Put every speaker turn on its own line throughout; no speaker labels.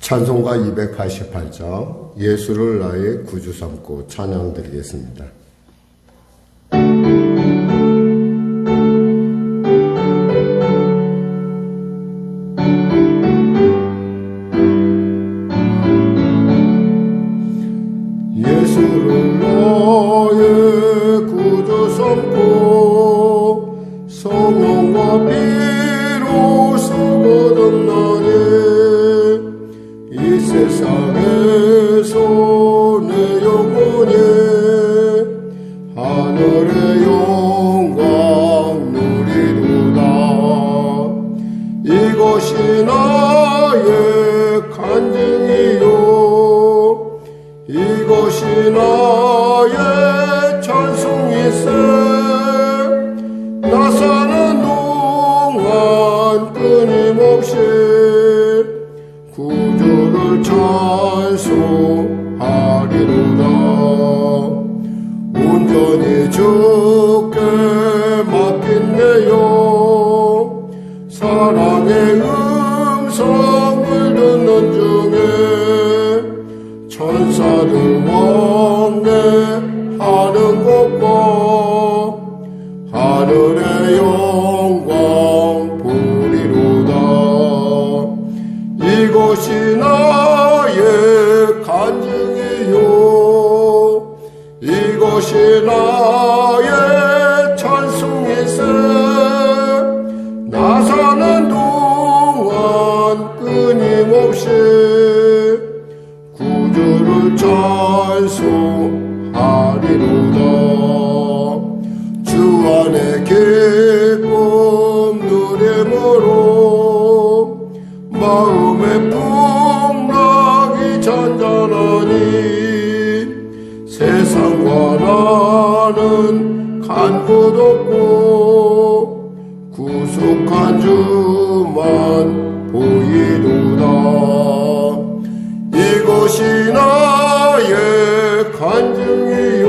찬송가 288장 예수를 나의 구주 삼고 찬양 드리겠습니다. 예수를 나의 구주 삼고 성령과 피로 쓰고 든나니 이 세상에서 내 영혼이 하늘의 영광 누리도다. 이것이 나의 간증이요 이것이 나의 찬송이세. 나 사는 동안 끊임없이 구주를 찬송하리로다. 온전히 주께 맡긴내요. 사랑의 음성을 듣는 중에 천사들 왕래하는 것과 하늘의 영광 보리로다. 이것이 나의 간증이요 이것이 나의 찬송이세. 나 사는 동안 끊임없이 구주를 찬송하리로다. 주 안에 기쁨 누림으로 마음의 풍랑이 잔잔하니 세상과 나는 간 곳 없고 구속한 주만 보이도다. 이것이 나의 간증이요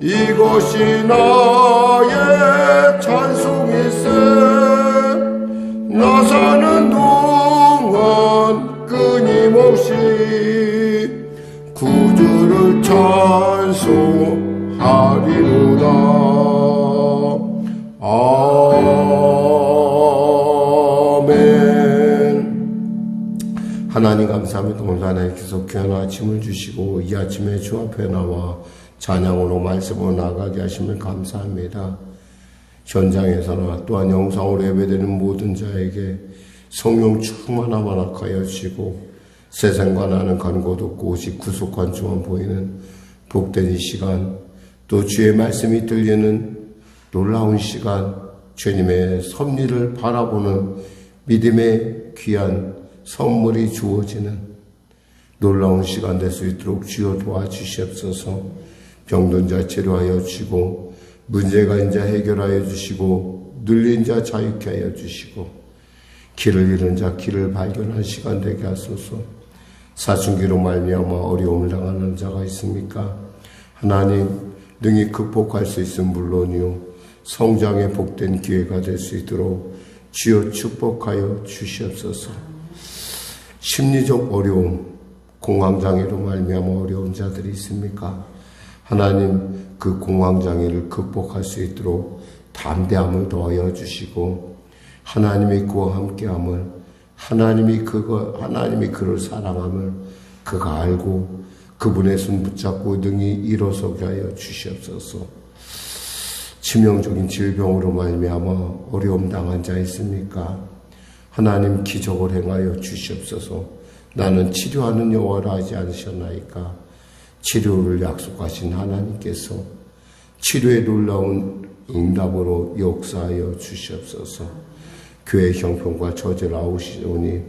이것이 나의 찬송이세. 나 사는 동안 끊임없이 구주를 찬송하리로다. 아멘. 하나님 감사합니다. 오늘 하나님께서 귀한 아침을 주시고 이 아침에 주 앞에 나와 찬양으로 말씀으로 나가게 하심을 감사합니다. 현장에서나 또한 영상으로 예배드리는 모든 자에게 성령 충만함 허락하여 주시고 세상과 나는 간 곳 없고 오직 구속한 주만 보이는 복된 이 시간, 또 주의 말씀이 들리는 놀라운 시간, 주님의 섭리를 바라보는 믿음의 귀한 선물이 주어지는 놀라운 시간 될 수 있도록 주여 도와주시옵소서. 병든 자 치료하여 주시고 문제가 있는 자 해결하여 주시고 눌린 자 자유케 하여 주시고 길을 잃은 자 길을 발견할 시간 되게 하소서. 사춘기로 말미암아 어려움을 당하는 자가 있습니까? 하나님 능히 극복할 수 있음 물론이요 성장의 복된 기회가 될 수 있도록 주여 축복하여 주시옵소서. 심리적 어려움, 공황장애로 말미암아 어려운 자들이 있습니까? 하나님 그 공황장애를 극복할 수 있도록 담대함을 더하여 주시고 하나님이 그와 함께함을 하나님이 그를 사랑함을 그가 알고 그분의 손 붙잡고 능히 일어서게 하여 주시옵소서. 치명적인 질병으로 말미암아 어려움 당한 자 있습니까? 하나님 기적을 행하여 주시옵소서. 나는 치료하는 여호와라 하지 않으셨나이까? 치료를 약속하신 하나님께서 치료의 놀라운 응답으로 역사하여 주시옵소서. 교회 형편과 저질 아우시오니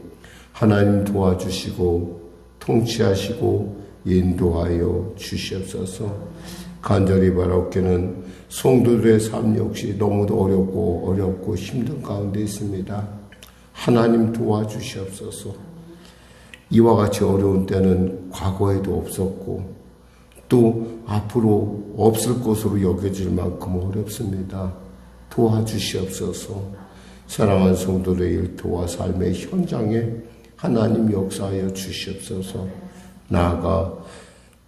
하나님 도와주시고 통치하시고 인도하여 주시옵소서. 간절히 바라옵기는 성도들의 삶 역시 너무도 어렵고 힘든 가운데 있습니다. 하나님 도와주시옵소서. 이와 같이 어려운 때는 과거에도 없었고 또 앞으로 없을 것으로 여겨질 만큼 어렵습니다. 도와주시옵소서. 사랑하는 성도들의 일터와 삶의 현장에 하나님 역사하여 주시옵소서. 나아가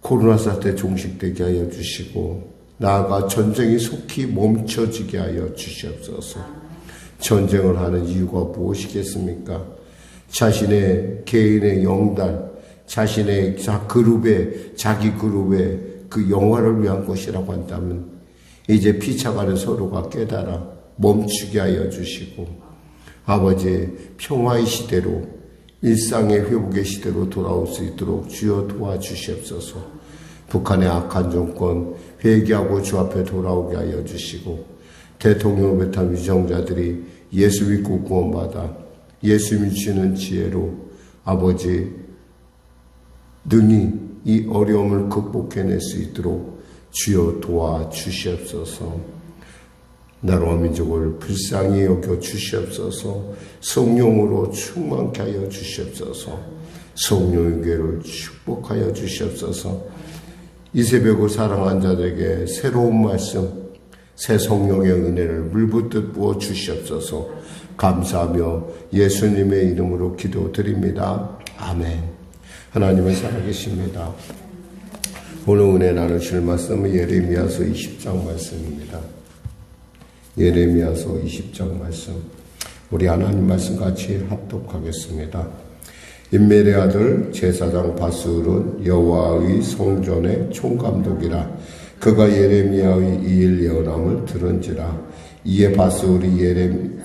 코로나 사태 종식되게 하여 주시고, 나아가 전쟁이 속히 멈춰지게 하여 주시옵소서. 전쟁을 하는 이유가 무엇이겠습니까? 자신의 개인의 영달, 자신의 자기 그룹의 그 영화를 위한 것이라고 한다면 이제 피차가는 서로가 깨달아 멈추게 하여 주시고, 아버지 평화의 시대로, 일상의 회복의 시대로 돌아올 수 있도록 주여 도와주시옵소서. 북한의 악한 정권 회개하고 주 앞에 돌아오게 하여 주시고, 대통령을 비롯한 위정자들이 예수 믿고 구원받아 예수님이 주시는 지혜로 아버지 능히 이 어려움을 극복해낼 수 있도록 주여 도와주시옵소서. 나라와 민족을 불쌍히 여겨 주시옵소서. 성령으로 충만케 하여 주시옵소서. 성령의 교회를 축복하여 주시옵소서. 이 새벽을 사랑한 자들에게 새로운 말씀, 새 성령의 은혜를 물붓듯 부어 주시옵소서. 감사하며 예수님의 이름으로 기도드립니다. 아멘. 하나님은 살아계십니다. 오늘 은혜 나누실 말씀은 예레미야서 20장 말씀입니다. 예레미야서 20장 말씀, 우리 하나님 말씀 같이 합독하겠습니다. 임멜의 아들 제사장 바술은 여호와의 성전의 총감독이라. 그가 예레미야의 이 일 예언함을 들은지라. 이에 바술이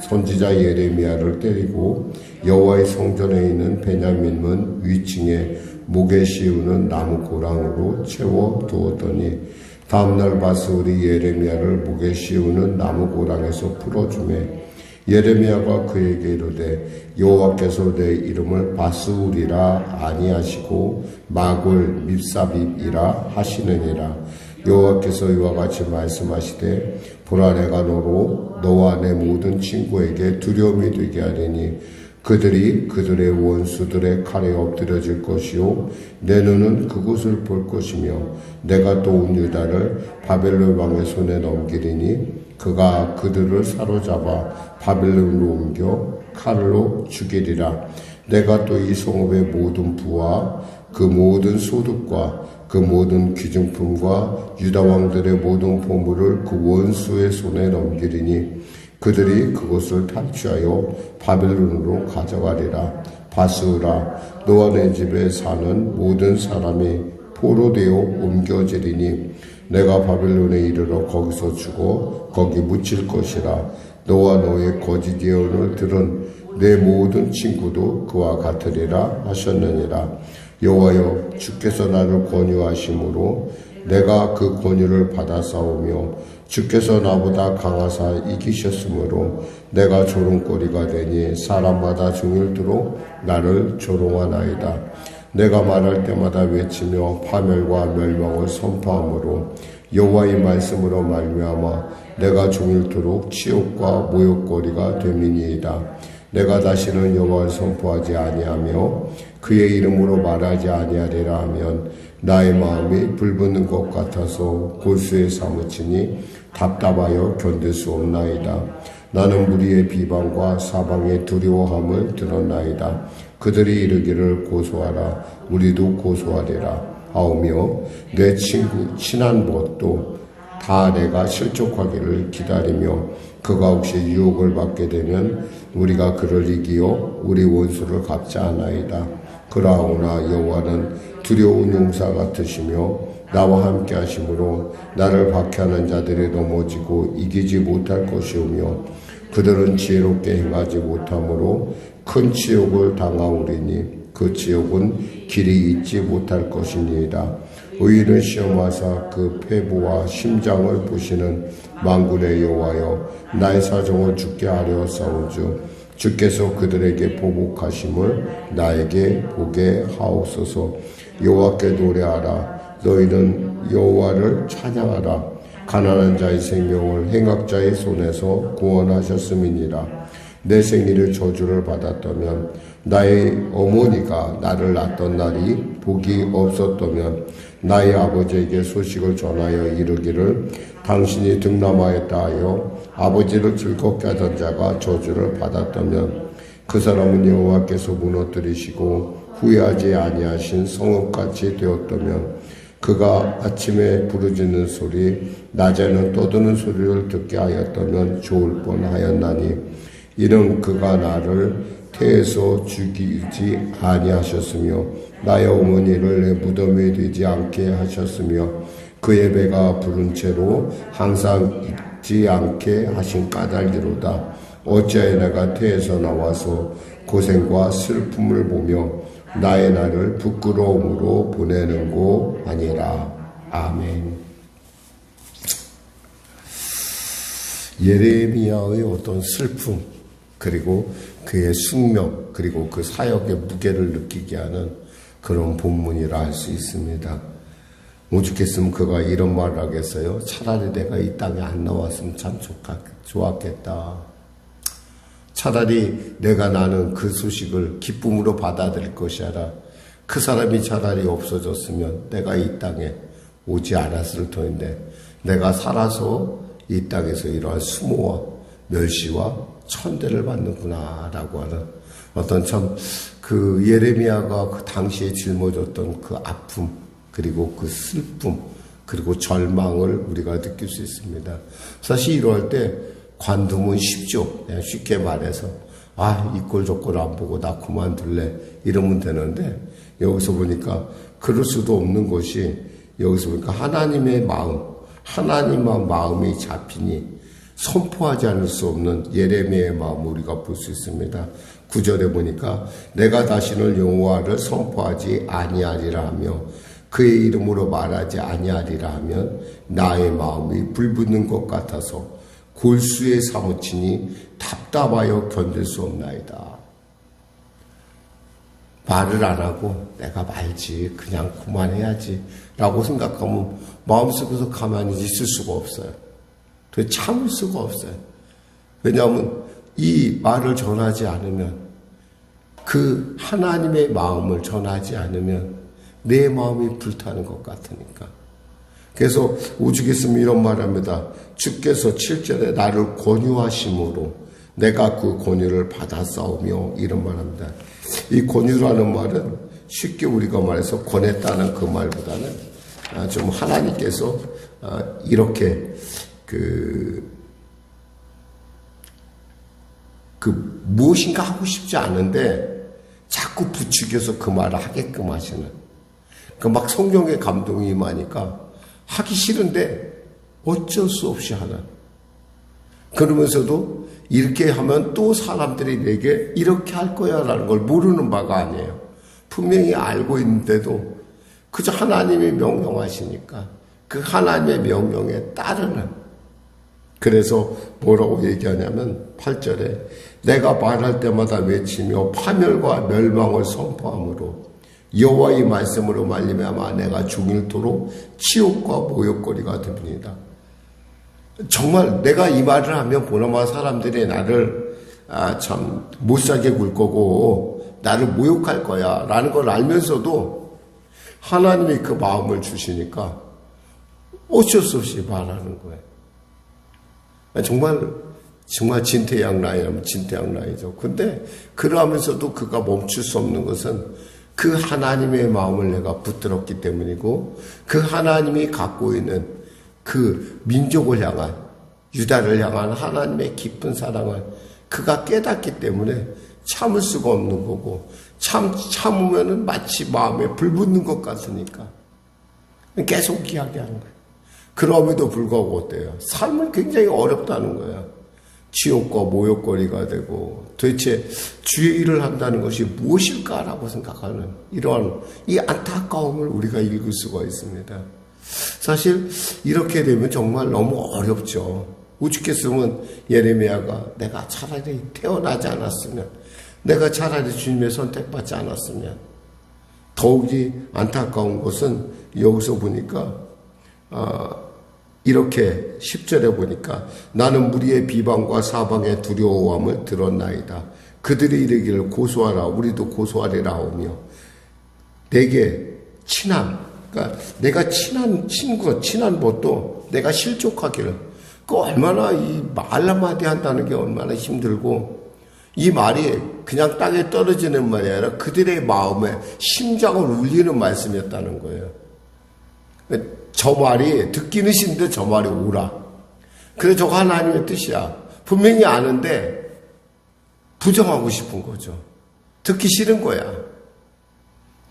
선지자 예레미야를 때리고 여호와의 성전에 있는 베냐민문 위층에 목에 씌우는 나무 고랑으로 채워 두었더니, 다음날 바술이 예레미야를 목에 씌우는 나무 고랑에서 풀어주매, 예레미야가 그에게 이르되 여호와께서 내 이름을 바술이라 아니하시고 마골 밉사빕이라 하시느니라. 여호와께서 이와 같이 말씀하시되, 보라 내가 너와 내 모든 친구에게 두려움이 되게 하리니 그들이 그들의 원수들의 칼에 엎드려질 것이요 내 눈은 그곳을 볼 것이며, 내가 또 온 유다를 바벨론 왕의 손에 넘기리니 그가 그들을 사로잡아 바벨론으로 옮겨 칼로 죽이리라. 내가 또 이 성읍의 모든 부와 그 모든 소득과 그 모든 귀중품과 유다 왕들의 모든 보물을 그 원수의 손에 넘기리니 그들이 그것을 탈취하여 바벨론으로 가져가리라. 바스라, 너와 내 집에 사는 모든 사람이 포로되어 옮겨지리니 내가 바벨론에 이르러 거기서 죽어 거기 묻힐 것이라. 너와 너의 거짓 예언을 들은 내 모든 친구도 그와 같으리라 하셨느니라. 여호와여, 주께서 나를 권유하심으로 내가 그 권유를 받아 싸우며, 주께서 나보다 강하사 이기셨으므로 내가 조롱거리가 되니 사람마다 종일토록 나를 조롱하나이다. 내가 말할 때마다 외치며 파멸과 멸망을 선포하므로 여호와의 말씀으로 말미암아 내가 종일토록 치욕과 모욕거리가 됨이니이다. 내가 다시는 여호와를 선포하지 아니하며 그의 이름으로 말하지 아니하리라 하면 나의 마음이 불붙는 것 같아서 골수에 사무치니 답답하여 견딜 수 없나이다. 나는 무리의 비방과 사방의 두려워함을 들었나이다. 그들이 이르기를 고소하라. 우리도 고소하리라 하오며 내 친한 벗도 다 내가 실족하기를 기다리며, 그가 혹시 유혹을 받게 되면 우리가 그를 이기어 우리 원수를 갚지 않나이다. 그러하오나 여호와는 두려운 용사 같으시며 나와 함께 하심으로 나를 박해하는 자들이 넘어지고 이기지 못할 것이오며, 그들은 지혜롭게 행하지 못하므로 큰 치욕을 당하오리니 그 치욕은 길이 잊지 못할 것이니이다. 의인을 시험하사 그 폐부와 심장을 보시는 만군의 여호와여, 나의 사정을 주께 아뢰었사오즉 주께서 그들에게 보복하심을 나에게 보게 하옵소서. 여호와께 노래하라. 너희는 여호와를 찬양하라. 가난한 자의 생명을 행악자의 손에서 구원하셨음이니라. 내 생일의 저주를 받았다면, 나의 어머니가 나를 낳던 날이 복이 없었다면, 나의 아버지에게 소식을 전하여 이르기를 당신이 득남하였다 하여 아버지를 즐겁게 하던 자가 저주를 받았다면, 그 사람은 여호와께서 무너뜨리시고 후회하지 아니하신 성읍같이 되었다면 그가 아침에 부르짖는 소리 낮에는 떠드는 소리를 듣게 하였다면 좋을 뻔하였나니 이는 그가 나를 태에서 죽이지 아니하셨으며 나의 어머니를 내 무덤에 되지 않게 하셨으며 그의 배가 부른 채로 항상 잊지 않게 하신 까닭이로다. 어찌하여 내가 태에서 나와서 고생과 슬픔을 보며 나의 날을 부끄러움으로 보내는고 아니라. 아멘. 예레미야의 어떤 슬픔, 그리고 그의 숙명, 그리고 그 사역의 무게를 느끼게 하는 그런 본문이라 할 수 있습니다. 오죽했으면 그가 이런 말을 하겠어요? 차라리 내가 이 땅에 안 나왔으면 참 좋았겠다. 차라리 내가 나는 그 소식을 기쁨으로 받아들일 것이 아니라 그 사람이 차라리 없어졌으면 내가 이 땅에 오지 않았을 터인데 내가 살아서 이 땅에서 이러한 수모와 멸시와 천대를 받는구나 라고 하는 어떤 참 그 예레미야가 그 당시에 짊어졌던 그 아픔, 그리고 그 슬픔, 그리고 절망을 우리가 느낄 수 있습니다. 사실 이러할 때 관두면 쉽죠. 그냥 쉽게 말해서 이 꼴 저 꼴 안 보고 나 그만둘래 이러면 되는데, 여기서 보니까 그럴 수도 없는 것이, 여기서 보니까 하나님의 마음, 하나님의 마음이 잡히니 선포하지 않을 수 없는 예레미야의 마음을 우리가 볼 수 있습니다. 9절에 보니까 내가 다시는 여호와를 선포하지 아니하리라 하며 그의 이름으로 말하지 아니하리라 하면 나의 마음이 불붙는 것 같아서 골수에 사무치니 답답하여 견딜 수 없나이다. 말을 안 하고 내가 말지, 그냥 그만해야지 라고 생각하면 마음속에서 가만히 있을 수가 없어요. 참을 수가 없어요. 왜냐하면 이 말을 전하지 않으면, 그 하나님의 마음을 전하지 않으면 내 마음이 불타는 것 같으니까. 그래서 오죽했으면 이런 말합니다. 주께서 7절에 나를 권유하심으로 내가 그 권유를 받았사오며, 이런 말합니다. 이 권유라는 말은 쉽게 우리가 말해서 권했다는 그 말보다는 좀 하나님께서 이렇게 무엇인가 하고 싶지 않은데 자꾸 부추겨서 그 말을 하게끔 하시는, 막 성령의 감동이 임하니까 하기 싫은데 어쩔 수 없이 하는, 그러면서도 이렇게 하면 또 사람들이 내게 이렇게 할 거야 라는 걸 모르는 바가 아니에요. 분명히 알고 있는데도 그저 하나님이 명령하시니까 그 하나님의 명령에 따르는. 그래서 뭐라고 얘기하냐면 8절에 내가 말할 때마다 외치며 파멸과 멸망을 선포함으로 여호와의 말씀으로 말미암아 내가 종일토록 치욕과 모욕거리가 됩니다. 정말 내가 이 말을 하면 보나마 사람들이 나를 참 못살게 굴 거고 나를 모욕할 거야 라는 걸 알면서도 하나님이 그 마음을 주시니까 어쩔 수 없이 말하는 거예요. 정말 진퇴양난이라면 진퇴양난이죠. 근데 그러하면서도 그가 멈출 수 없는 것은 그 하나님의 마음을 내가 붙들었기 때문이고, 그 하나님이 갖고 있는 그 민족을 향한, 유다를 향한 하나님의 깊은 사랑을 그가 깨닫기 때문에 참을 수가 없는 거고, 참으면은 마치 마음에 불 붙는 것 같으니까 계속 이야기하는 거예요. 그럼에도 불구하고 어때요? 삶은 굉장히 어렵다는 거야. 치욕과 모욕거리가 되고 도대체 주의 일을 한다는 것이 무엇일까라고 생각하는 이러한 이 안타까움을 우리가 읽을 수가 있습니다. 사실 이렇게 되면 정말 너무 어렵죠. 오죽했으면 예레미야가 내가 차라리 태어나지 않았으면, 내가 차라리 주님의 선택받지 않았으면. 더욱이 안타까운 것은 여기서 보니까 이렇게 10절에 보니까 나는 무리의 비방과 사방의 두려워함을 들었나이다. 그들이 이르기를 고소하라, 우리도 고소하리라 하오며 내게 친한, 그러니까 내가 친한 친구, 친한 것도 내가 실족하기를, 그 얼마나 이 말 한마디 한다는 게 얼마나 힘들고, 이 말이 그냥 땅에 떨어지는 말이 아니라 그들의 마음에 심장을 울리는 말씀이었다는 거예요. 저 말이 듣기는 싫은데 저 말이 오라. 그래 저거 하나님의 뜻이야. 분명히 아는데 부정하고 싶은 거죠. 듣기 싫은 거야.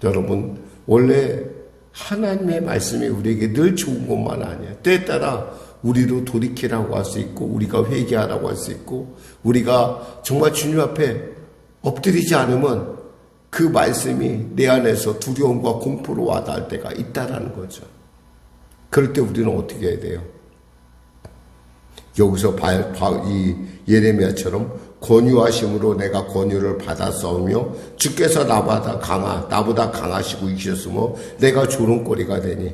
여러분 원래 하나님의 말씀이 우리에게 늘 좋은 것만 아니에요. 때에 따라 우리로 돌이키라고 할 수 있고 우리가 회개하라고 할 수 있고 우리가 정말 주님 앞에 엎드리지 않으면 그 말씀이 내 안에서 두려움과 공포로 와닿을 때가 있다라는 거죠. 그럴 때 우리는 어떻게 해야 돼요? 여기서 이 예레미야처럼 권유하심으로 내가 권유를 받았사오며 주께서 나보다 강하시고 이기셨으며 내가 조롱거리가 되니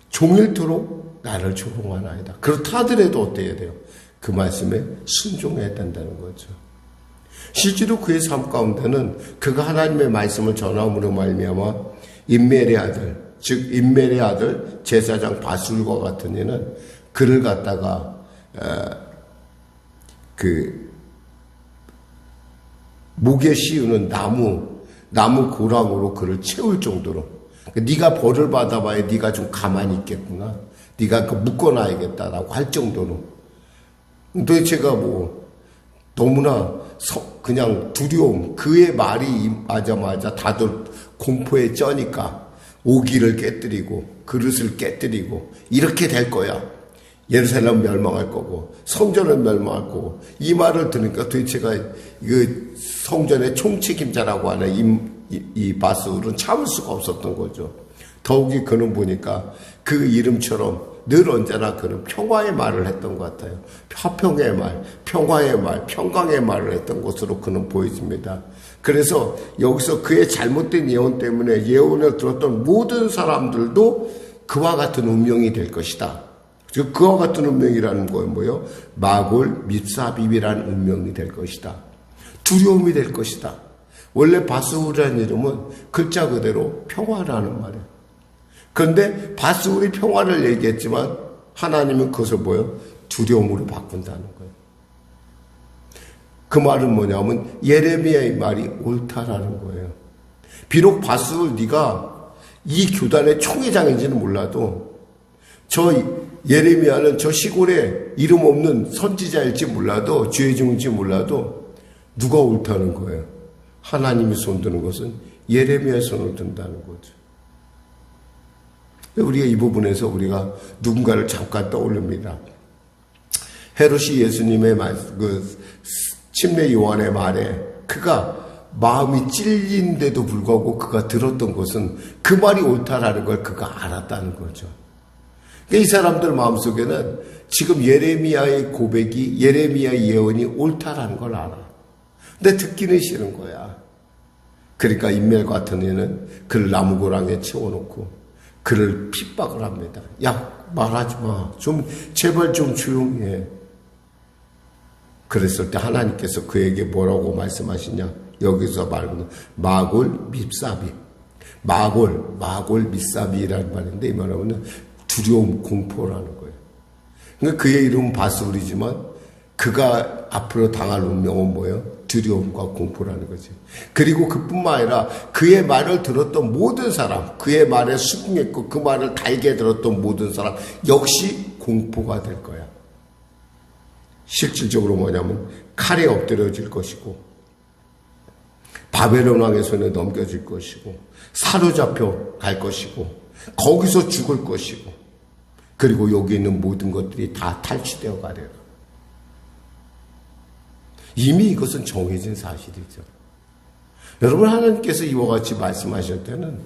종일토록 나를 조롱하나이다. 그렇다 하더라도 어떻게 해야 돼요? 그 말씀에 순종해야 된다는 거죠. 실제로 그의 삶 가운데는 그가 하나님의 말씀을 전함으로 말미암아 임멜의 아들, 즉 임멜의 아들 제사장 바술과 같은 이는 그를 갖다가 목에 씌우는 나무 고랑으로 그를 채울 정도로 네가 벌을 받아봐야 네가 좀 가만히 있겠구나. 네가 묶어놔야겠다라고 할 정도로 도대체가 너무나 그냥 두려움 그의 말이 임하자마자 다들 공포에 쩌니까 오기를 깨뜨리고 그릇을 깨뜨리고 이렇게 될 거야. 예루살렘 멸망할 거고 성전은 멸망할 거고 이 말을 들으니까 도대체가 그 성전의 총책임자라고 하는 이 바스울은 참을 수가 없었던 거죠. 더욱이 그는 보니까 그 이름처럼 늘 언제나 그는 평화의 말을 했던 것 같아요. 화평의 말, 평화의 말, 평강의 말을 했던 것으로 그는 보여집니다. 그래서 여기서 그의 잘못된 예언 때문에 예언을 들었던 모든 사람들도 그와 같은 운명이 될 것이다. 즉 그와 같은 운명이라는 건 뭐예요? 마골 밉사빕이라는 운명이 될 것이다. 두려움이 될 것이다. 원래 바스울이라는 이름은 글자 그대로 평화라는 말이에요. 그런데 바스울이 평화를 얘기했지만 하나님은 그것을 뭐예요? 두려움으로 바꾼다는 거예요. 그 말은 뭐냐면 예레미야의 말이 옳다라는 거예요. 비록 바스울 네가 이 교단의 총회장인지는 몰라도 저 예레미야는 저 시골에 이름 없는 선지자일지 몰라도 죄 중인지 몰라도 누가 옳다는 거예요? 하나님이 손드는 것은 예레미야의 손을 든다는 거죠. 우리가 이 부분에서 우리가 누군가를 잠깐 떠올립니다. 헤롯이 예수님의 침례 요한의 말에 그가 마음이 찔린데도 불구하고 그가 들었던 것은 그 말이 옳다라는 걸 그가 알았다는 거죠. 이 사람들 마음속에는 지금 예레미야의 고백이 예레미야의 예언이 옳다라는 걸 알아. 근데 듣기는 싫은 거야. 그러니까 임멜 같은 애는 그를 나무고랑에 채워놓고 그를 핍박을 합니다. 야 말하지 마. 제발 좀 조용히 해. 그랬을 때 하나님께서 그에게 뭐라고 말씀하시냐. 여기서 말하는 마골 밉사비. 마골 밉사비라는 말인데 이 말하면 두려움 공포라는 거예요. 그러니까 그의 이름은 바스울이지만 그가 앞으로 당할 운명은 뭐예요? 두려움과 공포라는 거지. 그리고 그뿐만 아니라 그의 말을 들었던 모든 사람, 그의 말에 수긍했고 그 말을 달게 들었던 모든 사람 역시 공포가 될 거야. 실질적으로 뭐냐면 칼에 엎드려질 것이고 바벨론 왕의 손에 넘겨질 것이고 사로잡혀 갈 것이고 거기서 죽을 것이고 그리고 여기 있는 모든 것들이 다 탈취되어 가리라. 이미 이것은 정해진 사실이죠. 여러분 하나님께서 이와 같이 말씀하실 때는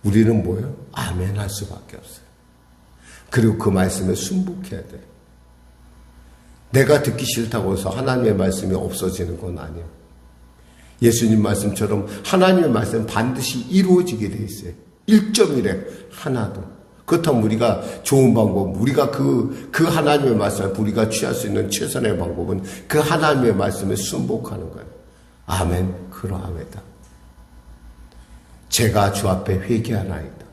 우리는 뭐예요? 아멘 할 수밖에 없어요. 그리고 그 말씀에 순복해야 돼요. 내가 듣기 싫다고 해서 하나님의 말씀이 없어지는 건 아니에요. 예수님 말씀처럼 하나님의 말씀은 반드시 이루어지게 돼 있어요. 1.1에 하나도. 그렇다면 우리가 좋은 방법, 우리가 그 하나님의 말씀을 우리가 취할 수 있는 최선의 방법은 그 하나님의 말씀에 순복하는 거예요. 아멘, 그러하외다. 제가 주 앞에 회개하나이다.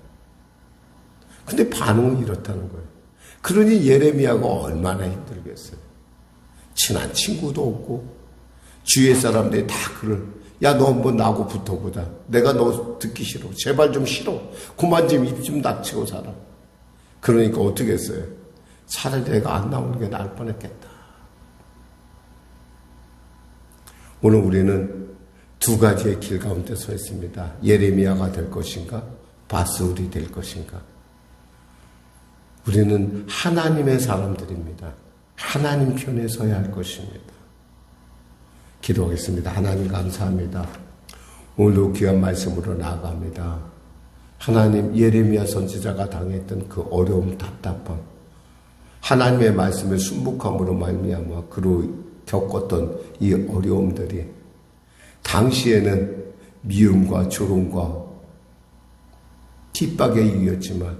근데 반응은 이렇다는 거예요. 그러니 예레미야가 얼마나 힘들겠어요. 친한 친구도 없고 주위의 사람들이 다 그를 야, 너 한번 나하고 붙어보자. 내가 너 듣기 싫어. 제발 좀 싫어. 그만 좀 입 좀 닥치고 살아. 그러니까 어떻게 했어요? 차라리 내가 안 나오는 게 나을 뻔했겠다. 오늘 우리는 두 가지의 길 가운데 서 있습니다. 예레미야가 될 것인가? 바스울이 될 것인가? 우리는 하나님의 사람들입니다. 하나님 편에 서야 할 것입니다. 기도하겠습니다. 하나님 감사합니다. 오늘도 귀한 말씀으로 나아갑니다. 하나님, 예레미야 선지자가 당했던 그 어려움, 답답함, 하나님의 말씀의 순복함으로 말미암아 그로 겪었던 이 어려움들이 당시에는 미움과 조롱과 핍박의 이유였지만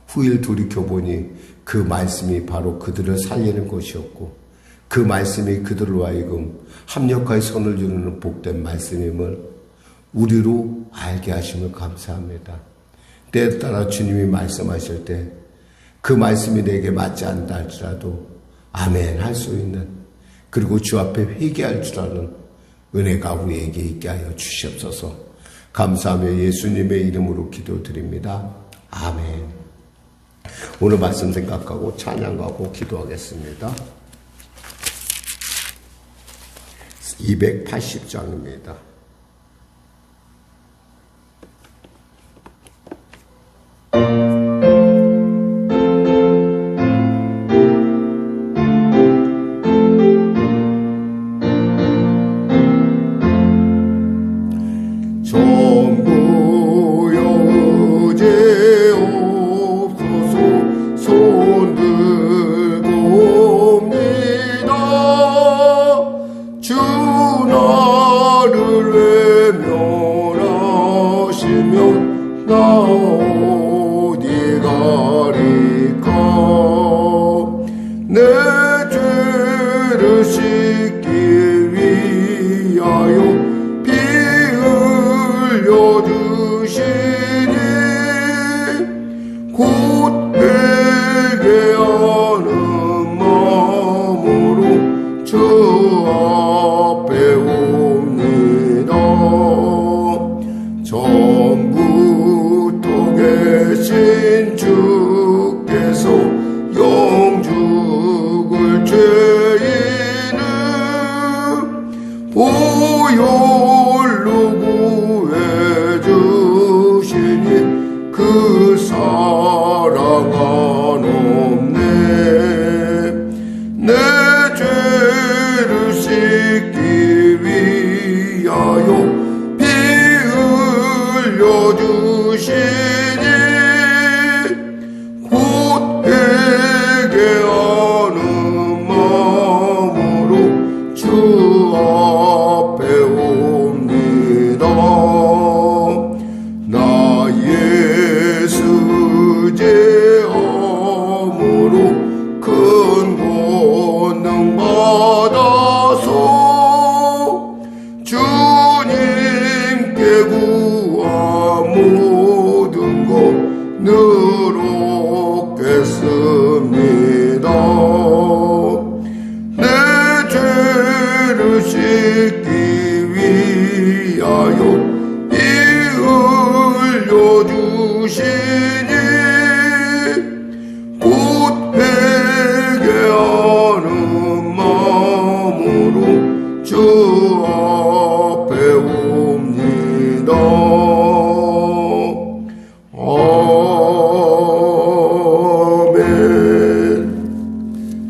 후일 돌이켜보니 그 말씀이 바로 그들을 살리는 것이었고 그 말씀이 그들로 하여금 합력하여 선을 이루는 복된 말씀임을 우리로 알게 하심을 감사합니다. 때에 따라 주님이 말씀하실 때 그 말씀이 내게 맞지 않다 할지라도 아멘 할 수 있는, 그리고 주 앞에 회개할 줄 아는 은혜가 우리에게 있게 하여 주시옵소서. 감사하며 예수님의 이름으로 기도드립니다. 아멘. 오늘 말씀 생각하고 찬양하고 기도하겠습니다. 280장입니다.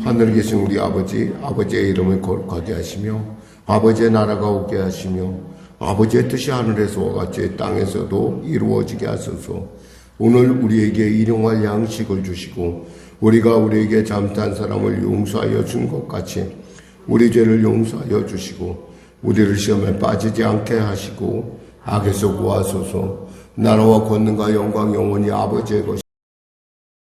하늘에 계신 우리 아버지의 이름을 거룩하게 하시며 아버지의 나라가 오게 하시며 아버지의 뜻이 하늘에서와 같이 땅에서도 이루어지게 하소서. 오늘 우리에게 일용할 양식을 주시고 우리가 우리에게 잘못한 사람을 용서하여 준 것 같이 우리 죄를 용서하여 주시고 우리를 시험에 빠지지 않게 하시고 악에서 구하소서. 나라와 권능과 영광 영원히 아버지의 것이